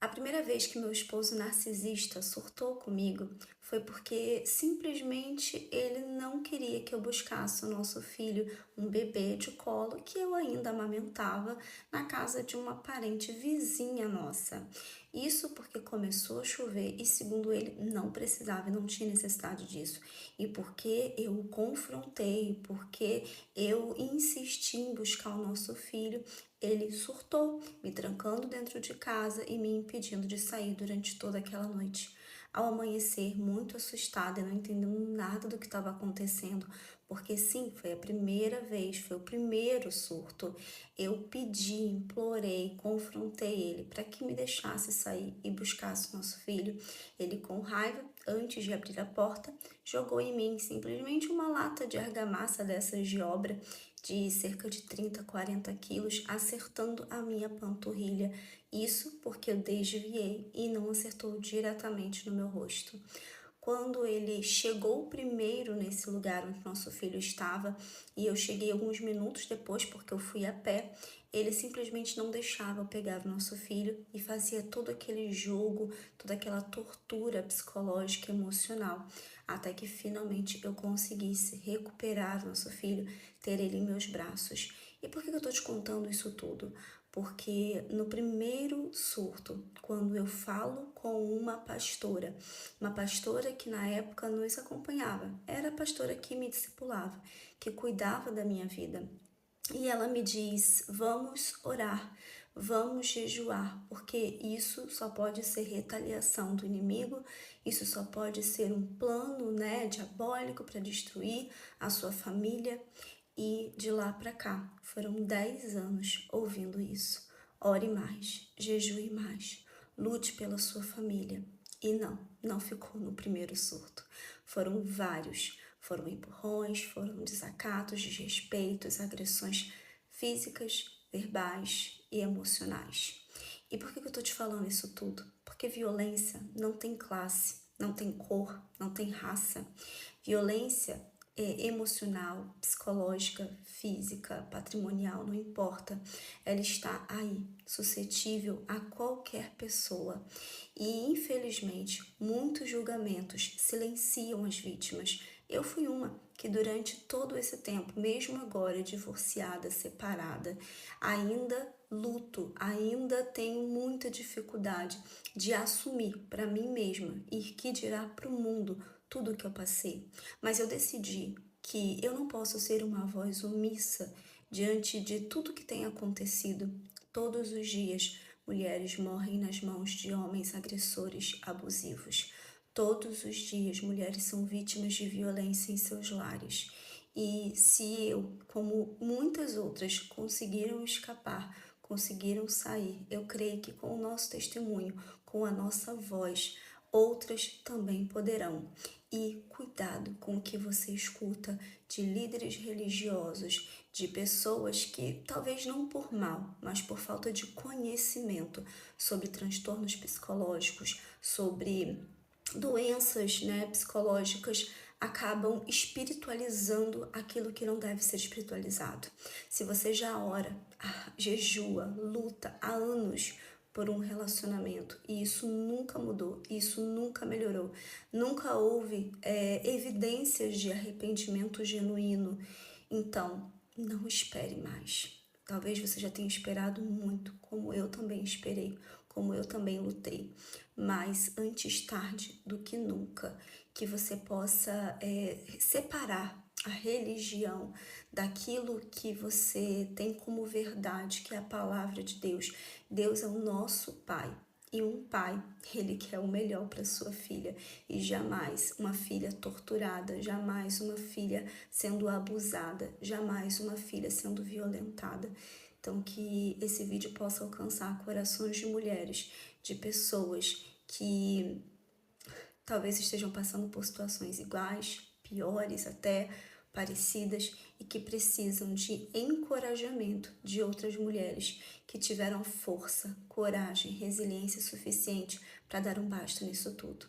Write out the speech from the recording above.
A primeira vez que meu esposo narcisista surtou comigo foi porque simplesmente ele não queria que eu buscasse o nosso filho, um bebê de colo que eu ainda amamentava na casa de uma parente vizinha nossa. Isso porque começou a chover e, segundo ele, não precisava e não tinha necessidade disso. E porque eu o confrontei, porque eu insisti em buscar o nosso filho, ele surtou, me trancando dentro de casa e me impedindo de sair durante toda aquela noite. Ao amanhecer, muito assustada e não entendendo nada do que estava acontecendo, porque sim, foi a primeira vez, foi o primeiro surto. Eu pedi, implorei, confrontei ele para que me deixasse sair e buscasse nosso filho. Ele, com raiva, antes de abrir a porta, jogou em mim simplesmente uma lata de argamassa dessas de obra de cerca de 30, 40 quilos, acertando a minha panturrilha. Isso porque eu desviei e não acertou diretamente no meu rosto. Quando ele chegou primeiro nesse lugar onde nosso filho estava, e eu cheguei alguns minutos depois, porque eu fui a pé, ele simplesmente não deixava eu pegar o nosso filho e fazia todo aquele jogo, toda aquela tortura psicológica e emocional, até que finalmente eu conseguisse recuperar o nosso filho, ter ele em meus braços. E por que eu tô te contando isso tudo? Porque no primeiro surto, quando eu falo com uma pastora que na época nos acompanhava, era a pastora que me discipulava, que cuidava da minha vida. E ela me diz: vamos orar, vamos jejuar, porque isso só pode ser retaliação do inimigo, isso só pode ser um plano, né, diabólico para destruir a sua família. E de lá para cá, foram 10 anos ouvindo isso. Ore mais, jejue mais, lute pela sua família. E não ficou no primeiro surto. Foram vários. Foram empurrões, foram desacatos, desrespeitos, agressões físicas, verbais e emocionais. E por que eu tô te falando isso tudo? Porque violência não tem classe, não tem cor, não tem raça. Violência emocional, psicológica, física, patrimonial, não importa. Ela está aí, suscetível a qualquer pessoa. E, infelizmente, muitos julgamentos silenciam as vítimas. Eu fui uma que durante todo esse tempo, mesmo agora divorciada, separada, ainda luto, ainda tenho muita dificuldade de assumir para mim mesma e que dirá para o mundo tudo o que eu passei. Mas eu decidi que eu não posso ser uma voz omissa diante de tudo que tem acontecido. Todos os dias, mulheres morrem nas mãos de homens agressores abusivos. Todos os dias, mulheres são vítimas de violência em seus lares. E se eu, como muitas outras, conseguiram escapar, conseguiram sair, eu creio que com o nosso testemunho, com a nossa voz, outras também poderão. E cuidado com o que você escuta de líderes religiosos, de pessoas que, talvez não por mal, mas por falta de conhecimento sobre transtornos psicológicos, sobre doenças, né, psicológicas, acabam espiritualizando aquilo que não deve ser espiritualizado. Se você já ora, jejua, luta há anos por um relacionamento e isso nunca mudou, isso nunca melhorou, nunca houve evidências de arrependimento genuíno, então não espere mais. Talvez você já tenha esperado muito, como eu também esperei, como eu também lutei, mas antes tarde do que nunca, que você possa separar a religião daquilo que você tem como verdade, que é a palavra de Deus. Deus é o nosso Pai. E um pai, ele quer o melhor para sua filha. E jamais uma filha torturada, jamais uma filha sendo abusada, jamais uma filha sendo violentada. Então, que esse vídeo possa alcançar corações de mulheres, de pessoas que talvez estejam passando por situações iguais, piores até, parecidas e que precisam de encorajamento de outras mulheres que tiveram força, coragem, resiliência suficiente para dar um basta nisso tudo.